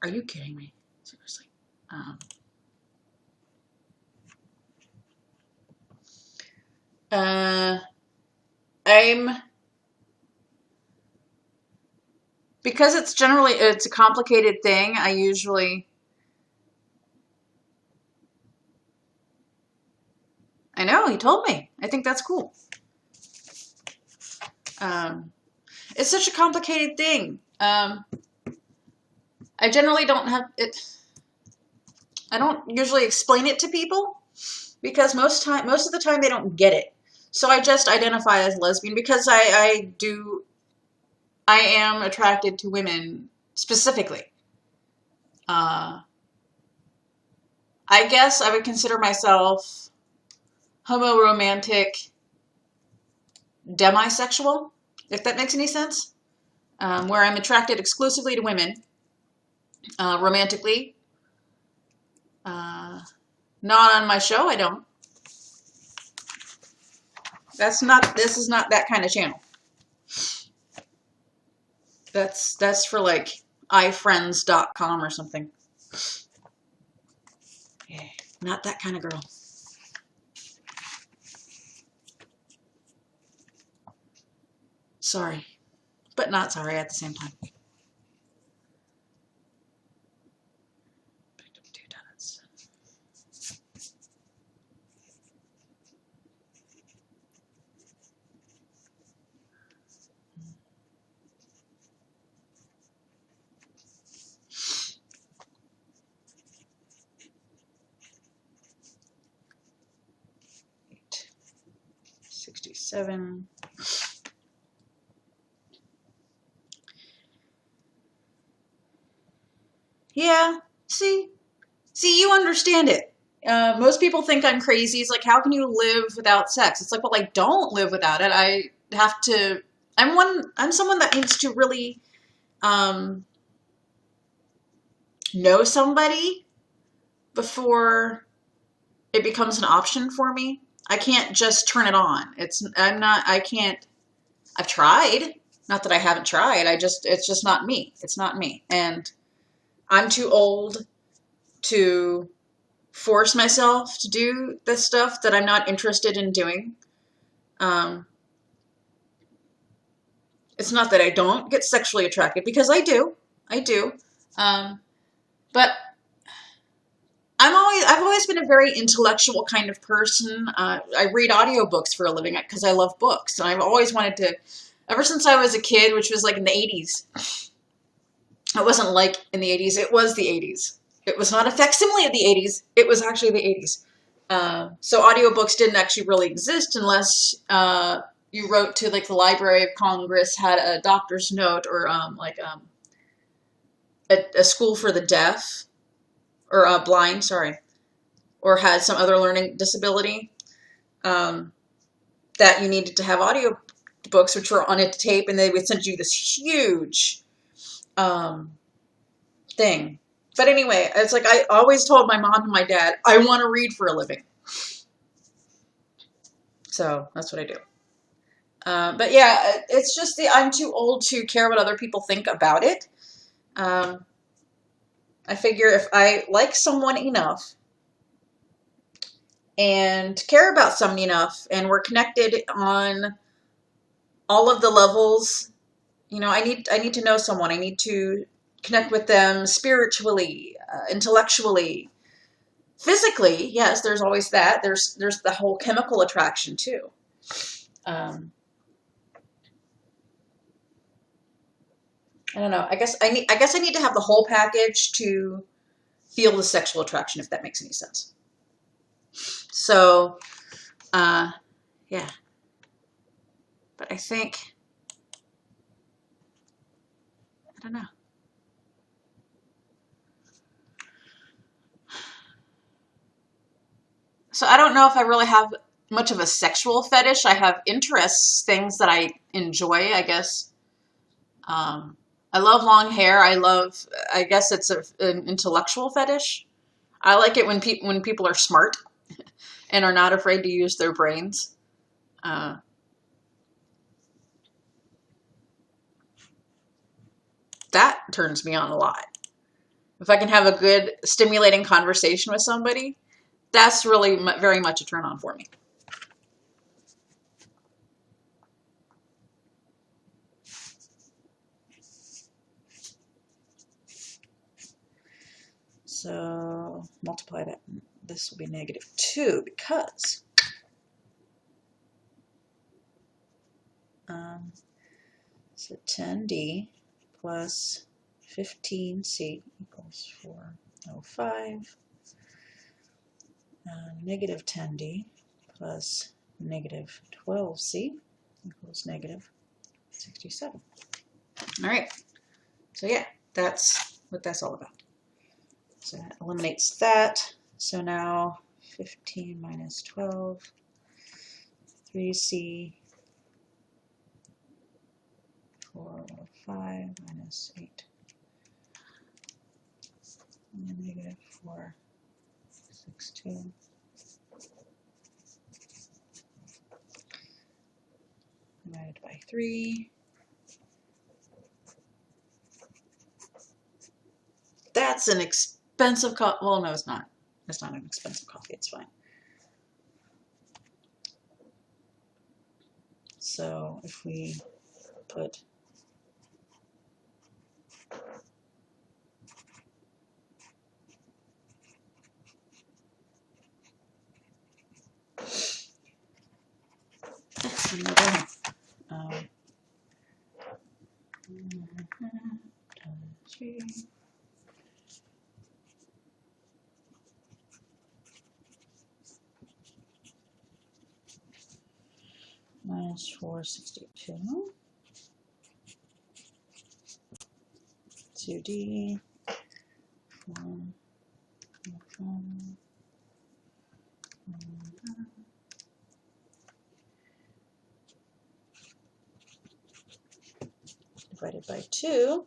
Are you kidding me? Seriously. Because it's a complicated thing, I know, he told me. I think that's cool. It's such a complicated thing. I generally don't have it. I don't usually explain it to people because most of the time they don't get it. So I just identify as lesbian because I am attracted to women specifically. I guess I would consider myself homo-romantic demisexual, if that makes any sense, where I'm attracted exclusively to women, romantically. Not on my show, I don't. This is not that kind of channel. That's for like ifriends.com or something. Yeah, not that kind of girl. Sorry, but not sorry at the same time. Picked up 2 donuts. Eight. 67. Yeah, see, you understand it. Most people think I'm crazy. It's like, how can you live without sex? It's like, well, I don't live without it. I have to. I'm someone that needs to really know somebody before it becomes an option for me. I can't just turn it on. I can't. I've tried. Not that I haven't tried. It's just not me. It's not me. And I'm too old to force myself to do the stuff that I'm not interested in doing. It's not that I don't get sexually attracted, because I do. But I've always been a very intellectual kind of person. I read audiobooks for a living because I love books. And I've always wanted to, ever since I was a kid, which was like in the 80s. It wasn't like in the 80s. It was the 80s. It was not a facsimile of the 80s. It was actually the 80s. So audiobooks didn't actually really exist unless you wrote to like the Library of Congress, had a doctor's note, or a school for the deaf, or blind, sorry, or had some other learning disability, that you needed to have audio books, which were on a tape, and they would send you this huge thing. But anyway, it's like I always told my mom and my dad, I want to read for a living. So that's what I do. But yeah, it's just I'm too old to care what other people think about it. I figure if I like someone enough and care about someone enough and we're connected on all of the levels, I need to know someone. I need to connect with them spiritually, intellectually, physically. Yes, there's always that. There's the whole chemical attraction too. I don't know. I guess I need to have the whole package to feel the sexual attraction, if that makes any sense. So, yeah. But I think, I don't know. So I don't know if I really have much of a sexual fetish. I have interests, things that I enjoy, I guess. I love long hair. I guess it's an intellectual fetish. I like it when people are smart and are not afraid to use their brains. Uh, that turns me on a lot. If I can have a good, stimulating conversation with somebody, that's really very much a turn on for me. So multiply that. This will be -2 because so 10D plus 15C equals 405. -10D plus -12C equals -67. All right. So yeah, that's what that's all about. So that eliminates that. So now 15 minus 12, 3C, 405 minus 8, and -462. Divided by 3. That's an expensive coffee. Well, no, it's not. It's not an expensive coffee. It's fine. So if we put minus 462, 2D, 4, divided by 2.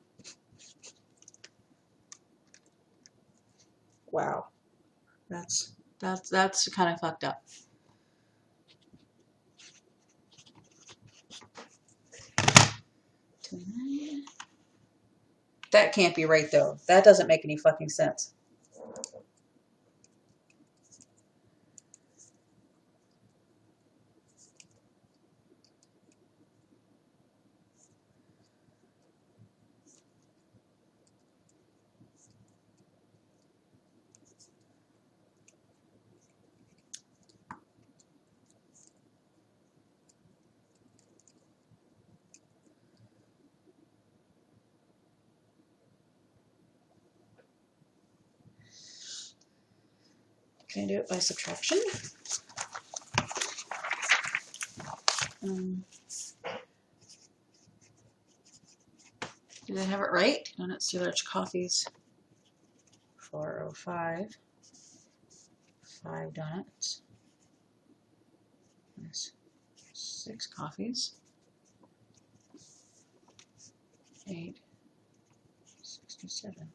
Wow, that's kind of fucked up. That can't be right though. That doesn't make any fucking sense. Can I do it by subtraction? Did I have it right? Donuts, 2 large coffees, 405, 5 donuts, minus 6 coffees, 867.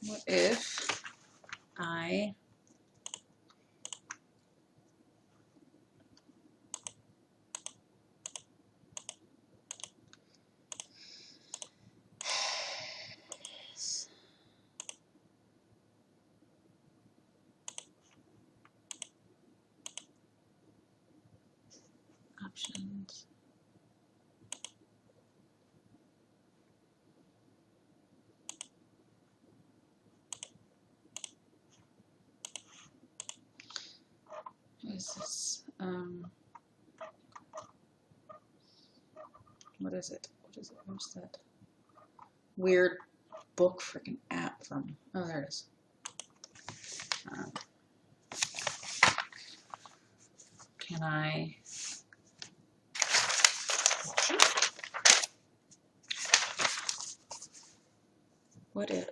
What if I Substitutions. Is this, what is it? What is it? Where's that weird book freaking app from? Oh, there it is. Can I? What is?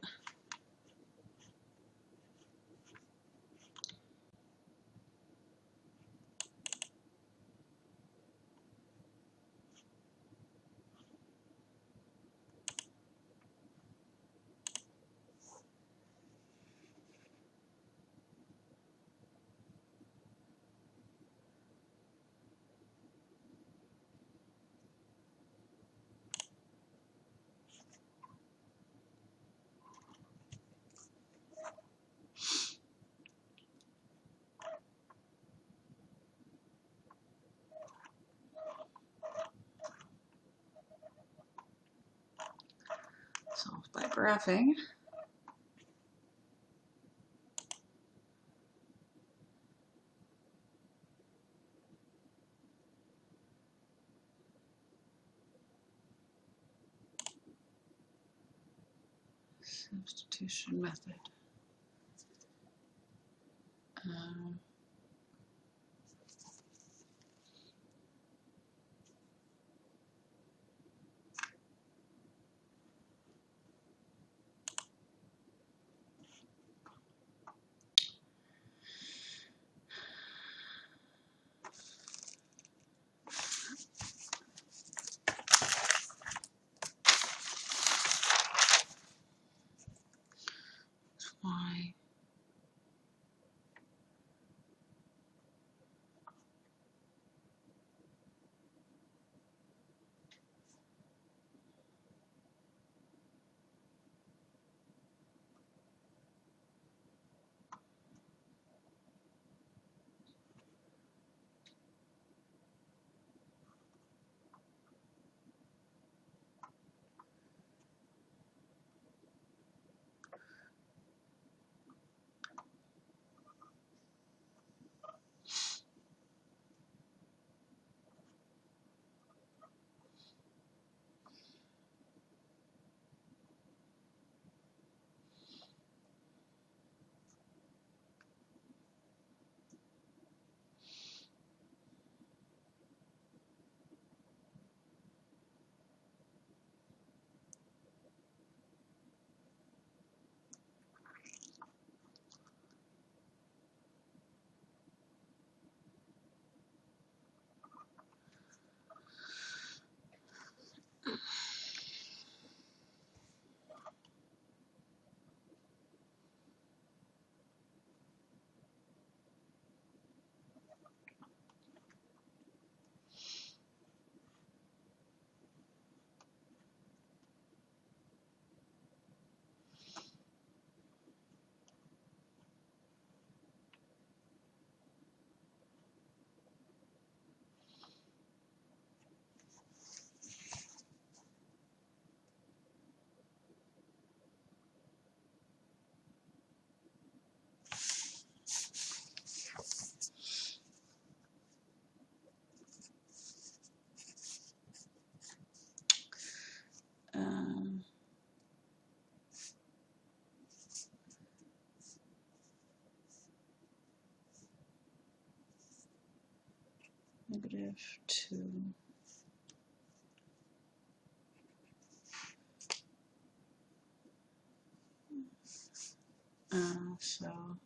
Solved by graphing. Substitution method. Why? -2. So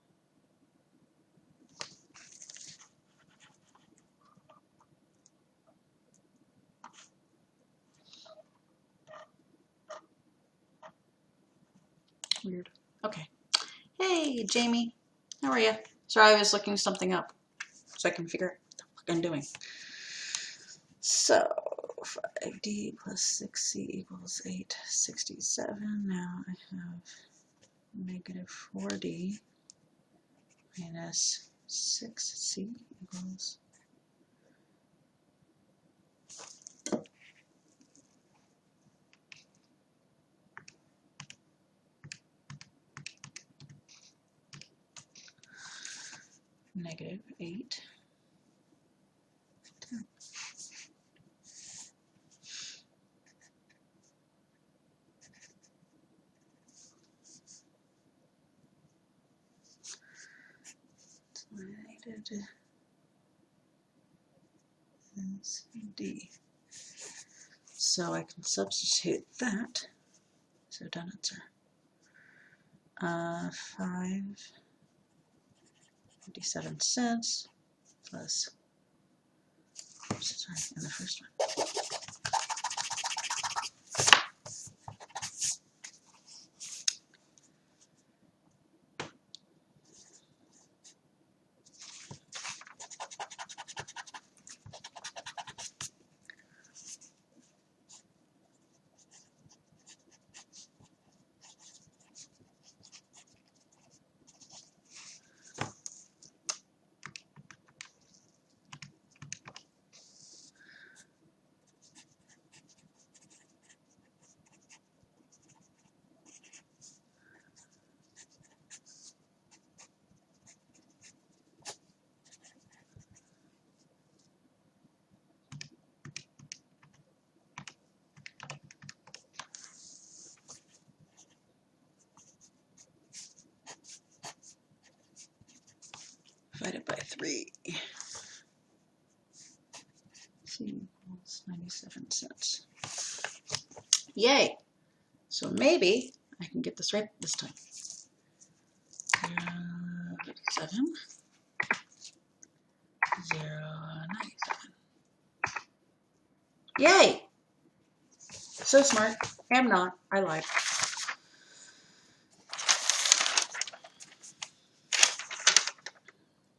weird. Okay. Hey, Jamie. How are you? Sorry, I was looking something up so I can figure out what the fuck I'm doing. So 5d plus 6c equals 867. Now I have -4d minus 6c equals -8. Is D. So I can substitute that. So done answer. 5.57 cents plus, oops, sorry, in the first one. Divided by 3. C equals 97 cents. Yay! So maybe I can get this right this time. 0.57, 0.97. Yay! So smart. I'm not. I lied.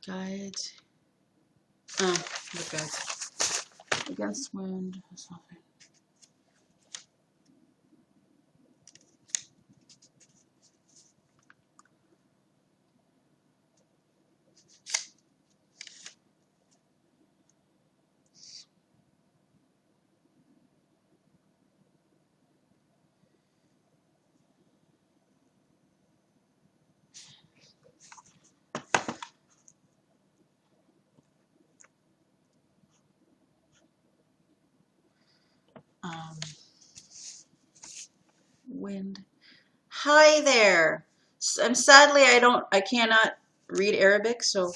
Guides. Oh, the guides. Against wind. That's not fair. Wind. Hi there. Sadly, I cannot read Arabic, so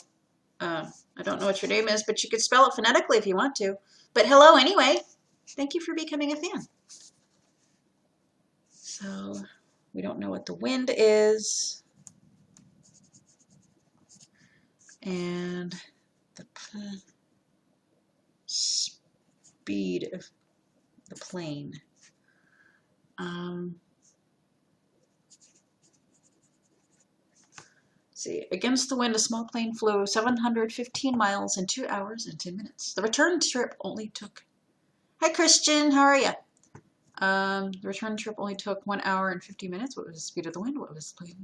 I don't know what your name is, but you could spell it phonetically if you want to. But hello anyway. Thank you for becoming a fan. So we don't know what the wind is. And the speed of the plane. See, against the wind, a small plane flew 715 miles in 2 hours and 10 minutes. The return trip only took... Hi, Christian. How are you? The return trip only took 1 hour and 50 minutes. What was the speed of the wind? What was the plane?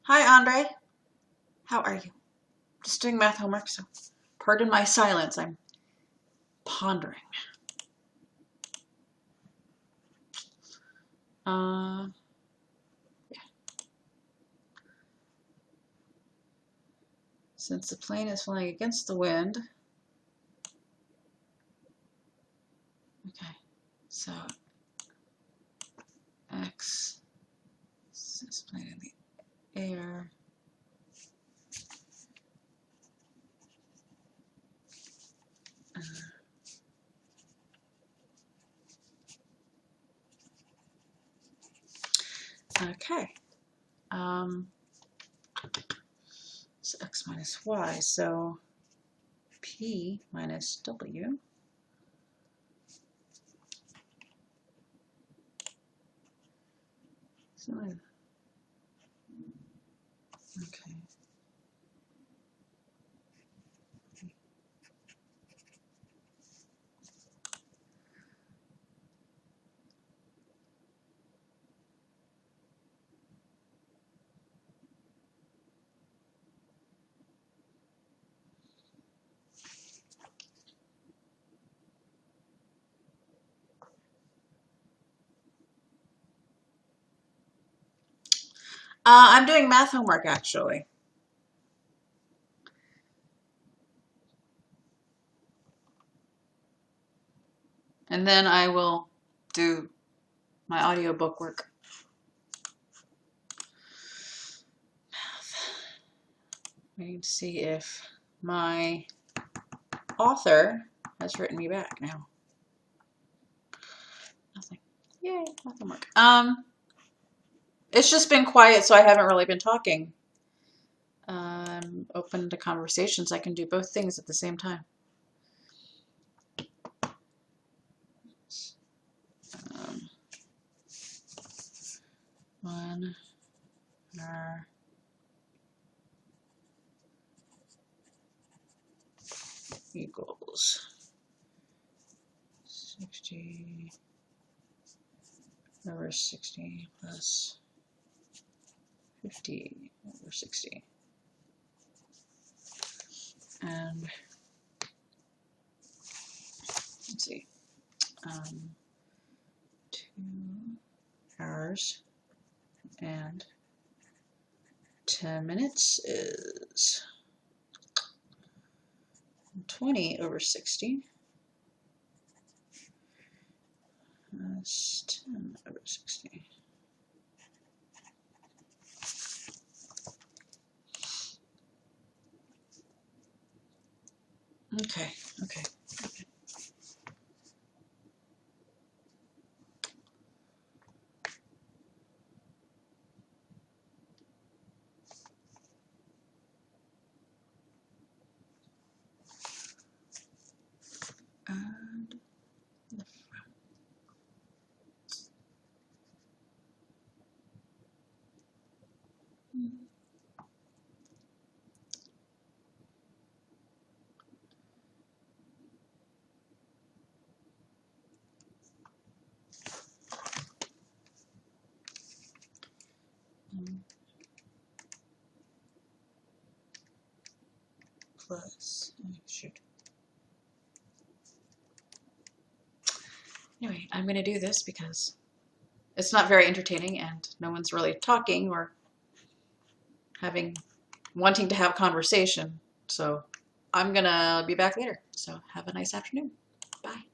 Hi, Andre. How are you? Just doing math homework, so pardon my silence. I'm pondering. Yeah. Since the plane is flying against the wind, okay, so X is plane in the air. Okay. So X minus Y, so P minus W. So, okay. I'm doing math homework, actually. And then I will do my audiobook work. Waiting to see if my author has written me back now. Nothing. Yay, math homework. It's just been quiet, so I haven't really been talking. I'm open to conversations. I can do both things at the same time. One hour equals 60 over 60 plus 50 over 60. And let's see, 2 hours and 10 minutes is 20 over 60. That's 10 over 60. Okay. And the front. Plus, shoot. Anyway, I'm going to do this because it's not very entertaining and no one's really talking or wanting to have conversation. So I'm going to be back later. So have a nice afternoon. Bye.